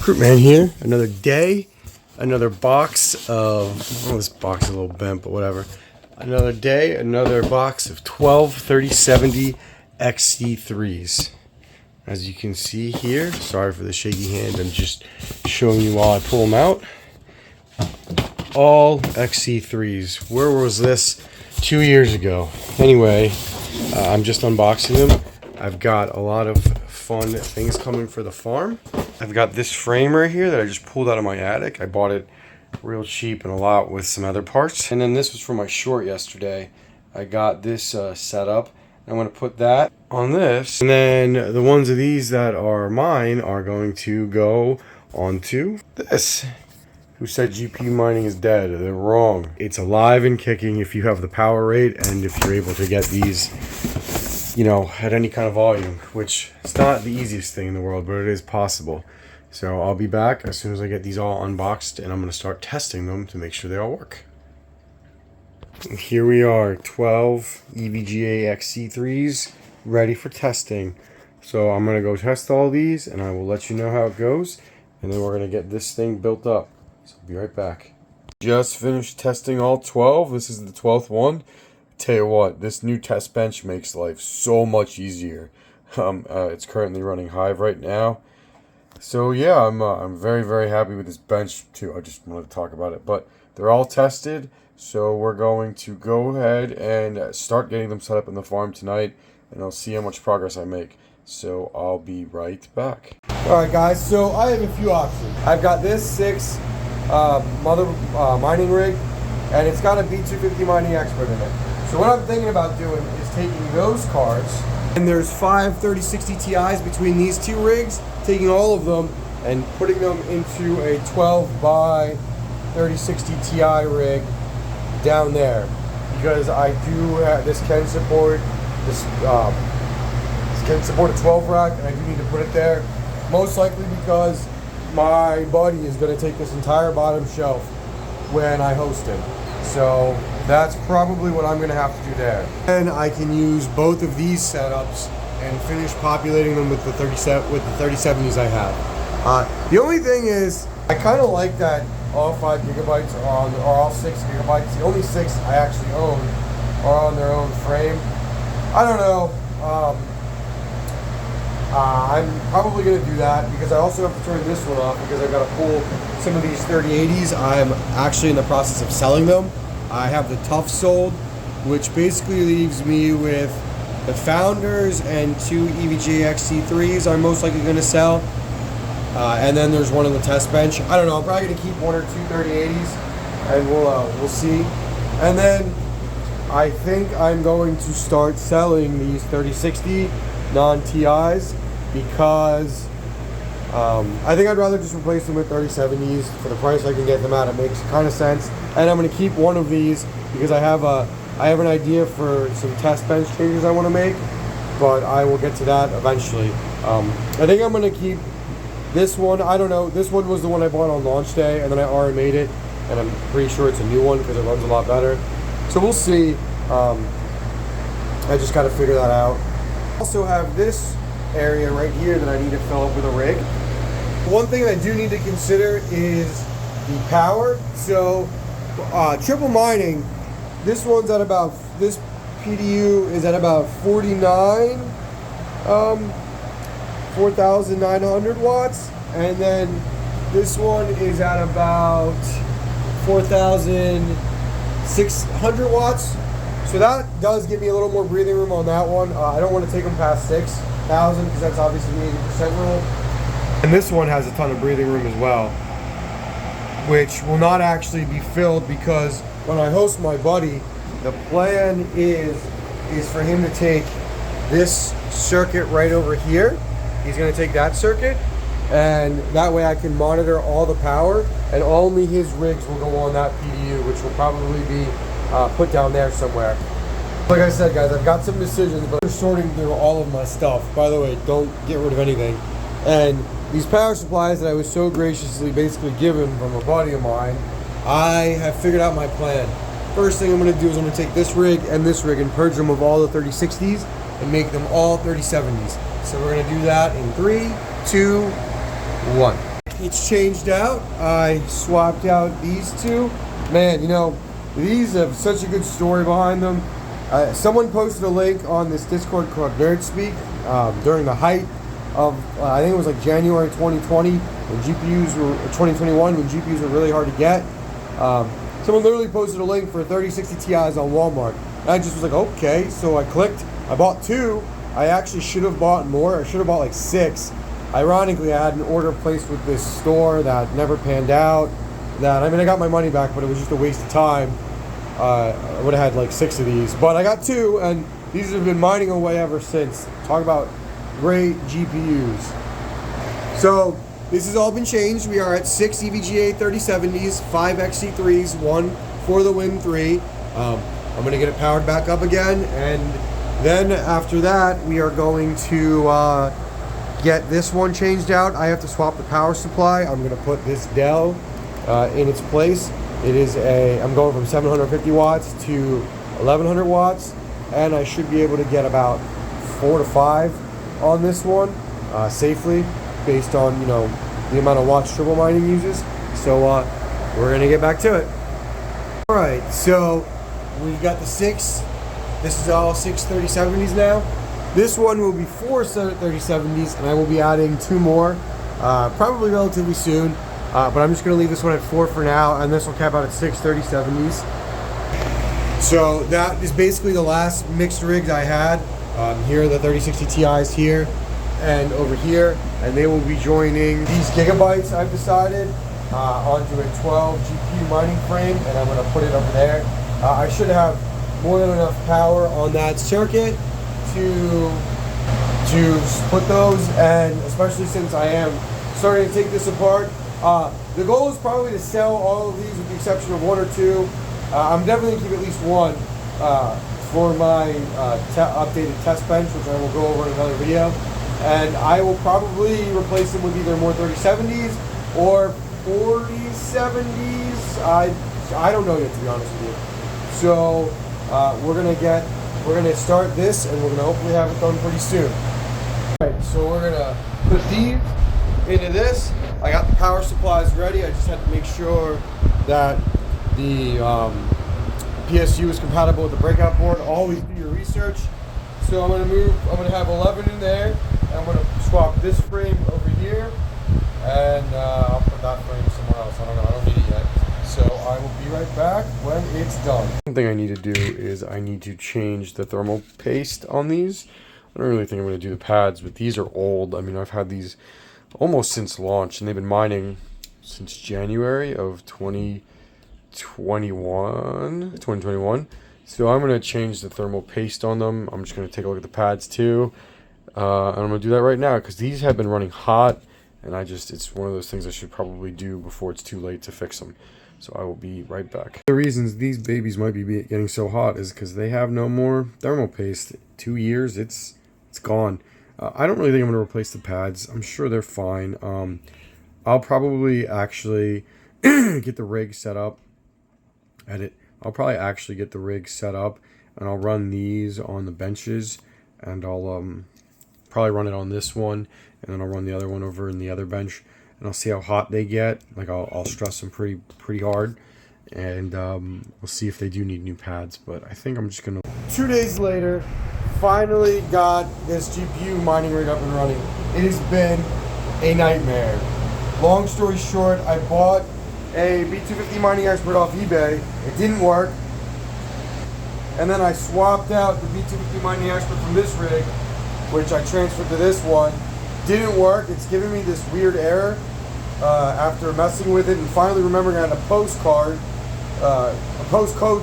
Recruitman here. Another day, another box of, oh, this box is a little bent, but whatever. Another day, another box of 12 3070 XC3s. As you can see here, sorry for the shaky hand, I'm just showing you while I pull them out. All XC3s. Where was this 2 years ago? Anyway, I'm just unboxing them. I've got a lot of fun things coming for the farm. I've got this frame right here that I just pulled out of my attic. I bought it real cheap and a lot with some other parts. And then this was for my short yesterday. I got this set up. I'm going to put that on this. And then the ones of these that are mine are going to go onto this. Who said GPU mining is dead? They're wrong. It's alive and kicking if you have the power rate and if you're able to get these, you know, at any kind of volume, which it's not the easiest thing in the world, but it is possible. So I'll be back as soon as I get these all unboxed, and I'm going to start testing them to make sure they all work. And here we are, 12 EVGA XC3s ready for testing. So I'm going to go test all these and I will let you know how it goes, and then we're going to get this thing built up. So I'll be right back. Just finished testing all 12. This is the 12th one. Tell you what, this new test bench makes life so much easier. It's currently running Hive right now. So yeah, I'm very happy with this bench too. I just wanted to talk about it, but they're all tested. So we're going to go ahead and start getting them set up in the farm tonight, and I'll see how much progress I make. So I'll be right back. All right, guys. So I have a few options. I've got this 6 mother mining rig, and it's got a B250 mining expert in it. So what I'm thinking about doing is taking those cards, and there's 5 3060 Ti's between these two rigs, taking all of them and putting them into a 12 by 3060 Ti rig down there, because I do this can support this can support a 12 rack, and I do need to put it there, most likely because my buddy is going to take this entire bottom shelf when I host him. So that's probably what I'm going to have to do there. And I can use both of these setups and finish populating them with the 3070s I have. The only thing is, I kind of like that all 5 gigabytes are on, or all 6 gigabytes. The only 6 I actually own are on their own frame. I don't know. I'm probably going to do that, because I also have to turn this one off because I've got to pull some of these 3080s. I'm actually in the process of selling them. I have the Tough sold, which basically leaves me with the Founders and 2 EVGA XC3s I'm most likely going to sell. And then there's one on the test bench. I don't know, I'm probably going to keep 1 or 2 3080s, and we'll see. And then I think I'm going to start selling these 3060 non-TIs, because I think I'd rather just replace them with 3070s for the price I can get them at. It makes kind of sense. And I'm going to keep one of these because I have an idea for some test bench changes I want to make, but I will get to that eventually. I think I'm going to keep this one. I don't know. This one was the one I bought on launch day, and then I already made it, and I'm pretty sure it's a new one because it runs a lot better. So we'll see. I just got to figure that out. I also have this area right here that I need to fill up with a rig. One thing I do need to consider is the power. So triple mining, this one's at about, this PDU is at about 4,900 watts, and then this one is at about 4,600 watts. So that does give me a little more breathing room on that one. I don't want to take them past 6,000 because that's obviously the 80% rule. And this one has a ton of breathing room as well, which will not actually be filled, because when I host my buddy, the plan is for him to take this circuit right over here. He's going to take that circuit, and that way I can monitor all the power, and only his rigs will go on that PDU, which will probably be put down there somewhere. Like I said, guys, I've got some decisions, but I'm sorting through all of my stuff. By the way, don't get rid of anything. And these power supplies that I was so graciously basically given from a buddy of mine, I have figured out my plan. First thing I'm going to do is I'm going to take this rig and purge them of all the 3060s and make them all 3070s. So we're going to do that in 3, 2, 1. it's changed out. I swapped out these two. Man, you know, these have such a good story behind them. Someone posted a link on this Discord called NerdSpeak during the height of, I think it was like January 2020, when GPUs were, 2021, when GPUs were really hard to get. Someone literally posted a link for 3060 Ti's on Walmart. And I just was like, okay, so I clicked. I bought two. I actually should have bought more. I should have bought like 6. Ironically, I had an order placed with this store that never panned out. I got my money back, but it was just a waste of time. I would have had like 6 of these, but I got 2, and these have been mining away ever since. Talk about great GPUs. So this has all been changed. We are at 6 EVGA 3070s, 5 XC3s, 1 for the Win 3. I'm going to get it powered back up again, and then after that, we are going to get this one changed out. I have to swap the power supply. I'm going to put this Dell in its place. It is I'm going from 750 watts to 1100 watts, and I should be able to get about 4 to 5 on this one safely, based on, you know, the amount of watts triple mining uses. So we're going to get back to it. All right, so we've got the 6. This is all 6 3070s now. This one will be 4 3070s, and I will be adding 2 more, probably relatively soon. But I'm just going to leave this one at 4 for now, and this will cap out at 6 3070s. So that is basically the last mixed rigs I had. Here are the 3060 Ti's here and over here, and they will be joining these gigabytes, I've decided, onto a 12 GPU mining frame, and I'm going to put it over there. I should have more than enough power on that circuit to put those, and especially since I am starting to take this apart. The goal is probably to sell all of these with the exception of 1 or 2. I'm definitely going to keep at least 1 for my updated test bench, which I will go over in another video. And I will probably replace them with either more 3070s or 4070s. I don't know yet, to be honest with you. So we're gonna start this, and we're gonna hopefully have it done pretty soon. All right, so we're gonna put these into this. I got the power supplies ready. I just had to make sure that the PSU is compatible with the breakout board. Always do your research. So I'm gonna have 11 in there, and I'm gonna swap this frame over here, and I'll put that frame somewhere else. I don't know, I don't need it yet. So I will be right back when it's done. One thing I need to do is I need to change the thermal paste on these. I don't really think I'm gonna do the pads, but these are old. I mean, I've had these almost since launch, and they've been mining since January of 2021. So I'm going to change the thermal paste on them. I'm just going to take a look at the pads too. And I'm going to do that right now because these have been running hot, and it's one of those things I should probably do before it's too late to fix them. So I will be right back. The reasons these babies might be getting so hot is because they have no more thermal paste. 2 years, it's gone. I don't really think I'm going to replace the pads. I'm sure they're fine. I'll probably actually get the rig set up. I'll probably actually get the rig set up, and I'll run these on the benches, and I'll probably run it on this one, and then I'll run the other one over in the other bench, and I'll see how hot they get. Like I'll stress them pretty hard, and we'll see if they do need new pads. But I think I'm just gonna. 2 days later, finally got this GPU mining rig up and running. It has been a nightmare. Long story short, I bought a B250 mining expert off eBay. It didn't work. And then I swapped out the B250 mining expert from this rig, which I transferred to this one. Didn't work. It's giving me this weird error after messing with it and finally remembering I had a postcode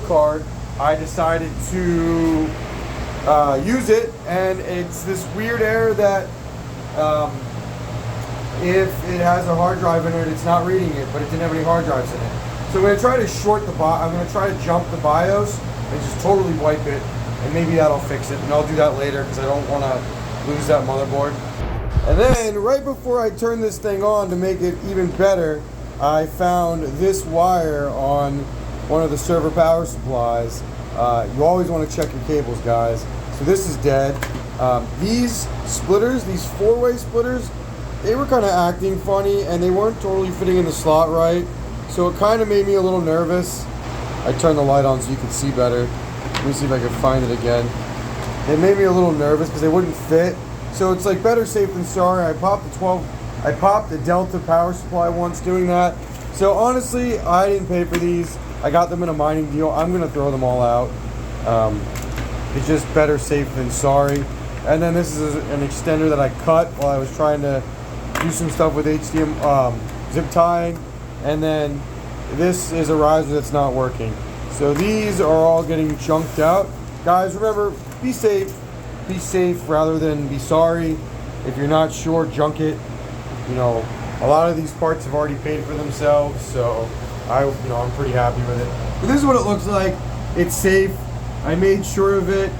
card. I decided to use it, and it's this weird error that if it has a hard drive in it, it's not reading it, but it didn't have any hard drives in it. So I'm going to try to I'm going to try to jump the BIOS and just totally wipe it, and maybe that'll fix it, and I'll do that later because I don't want to lose that motherboard. And then right before I turn this thing on to make it even better, I found this wire on one of the server power supplies. You always want to check your cables, guys. So this is dead. These splitters, these 4-way splitters, they were kind of acting funny, and they weren't totally fitting in the slot right. So it kind of made me a little nervous. I turned the light on so you can see better. Let me see if I can find it again. It made me a little nervous because they wouldn't fit. So it's like better safe than sorry. I popped the Delta power supply once doing that. So honestly, I didn't pay for these. I got them in a mining deal. I'm gonna throw them all out. It's just better safe than sorry. And then this is an extender that I cut while I was trying to do some stuff with HDM zip tying. And then this is a riser that's not working. So these are all getting chunked out. Guys, remember, be safe. Be safe rather than be sorry. If you're not sure, junk it. You know, a lot of these parts have already paid for themselves, so I'm pretty happy with it. But this is what it looks like. It's safe. I made sure of it.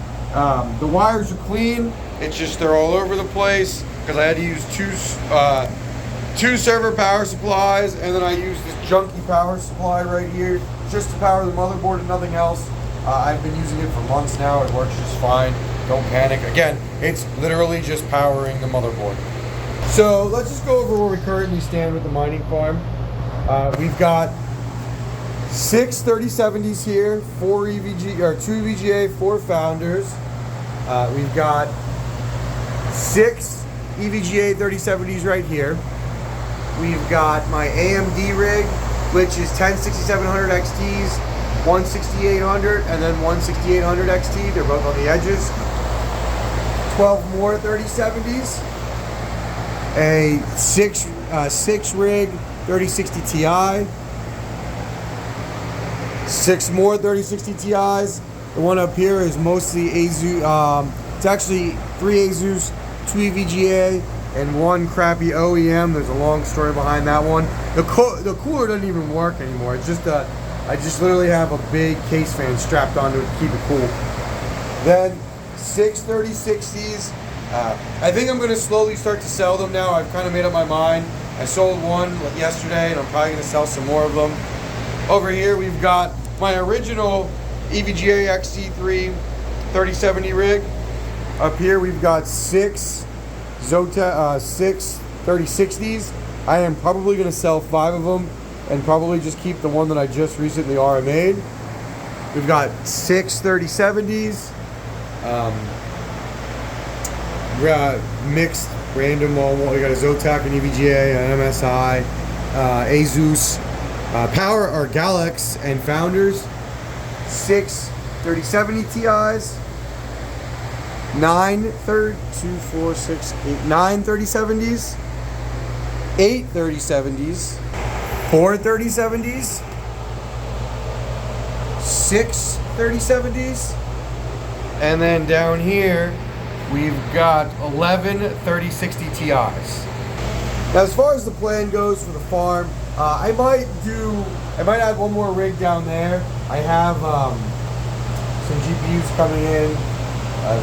The wires are clean. It's just they're all over the place because I had to use two server power supplies, and then I used this junky power supply right here just to power the motherboard and nothing else. I've been using it for months now. It works just fine. Don't panic. Again, it's literally just powering the motherboard. So let's just go over where we currently stand with the mining farm. We've got 6 3070s here, 2 EVGA, 4 founders. We've got 6 EVGA 3070s right here. We've got my AMD rig, which is 10 6700 XTs, 1 6800, and then 1 6800 XT. They're both on the edges. 12 more 3070s. A 6 rig 3060 Ti. 6 more 3060 Ti's. The one up here is mostly ASUS. It's actually 3 ASUS, 2 EVGA, and 1 crappy OEM. There's a long story behind that one. The cooler doesn't even work anymore. It's just I just literally have a big case fan strapped onto it to keep it cool. Then 6 3060s. I think I'm going to slowly start to sell them now. I've kind of made up my mind. I sold one yesterday, and I'm probably going to sell some more of them. Over here, we've got my original EVGA XT3 3070 rig. Up here, we've got 6 3060s. I am probably going to sell 5 of them and probably just keep the one that I just recently RMA'd. We've got 6 3070s. Mixed random all. We got a Zotac, an EVGA, an MSI, ASUS, Power or Galax and Founders, 6 3070 Ti's, 9 3070s, 8 3070s, 4 3070s, 6 3070s, and then down here we've got 11 3060 Ti's. Now, as far as the plan goes for the farm, I might add one more rig down there. I have some GPUs coming in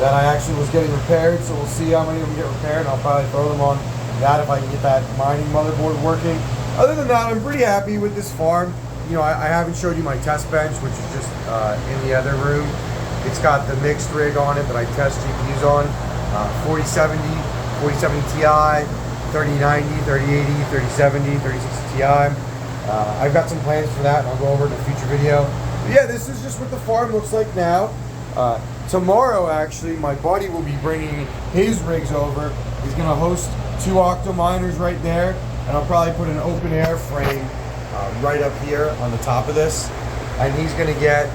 that I actually was getting repaired, so we'll see how many of them get repaired, and I'll probably throw them on that if I can get that mining motherboard working. Other than that, I'm pretty happy with this farm. You know, I haven't showed you my test bench, which is just in the other room. It's got the mixed rig on it that I test GPUs on. 4070, 4070 Ti, 3090, 3080, 3070, 3060 Ti. I've got some plans for that, and I'll go over it in a future video. But yeah, this is just what the farm looks like now. Tomorrow, actually, my buddy will be bringing his rigs over. He's going to host 2 Octo miners right there, and I'll probably put an open air frame right up here on the top of this. And he's going to get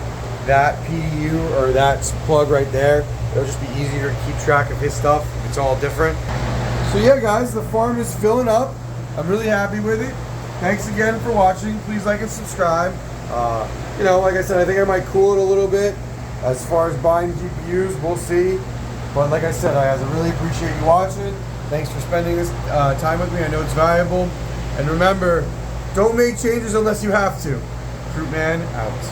that PDU or that plug right there. It'll just be easier to keep track of his stuff. It's all different. So yeah, guys, the farm is filling up. I'm really happy with it. Thanks again for watching. Please like and subscribe. You know, like I said, I think I might cool it a little bit. As far as buying GPUs, we'll see. But like I said, I really appreciate you watching. Thanks for spending this time with me. I know it's valuable. And remember, don't make changes unless you have to. Fruit Man out.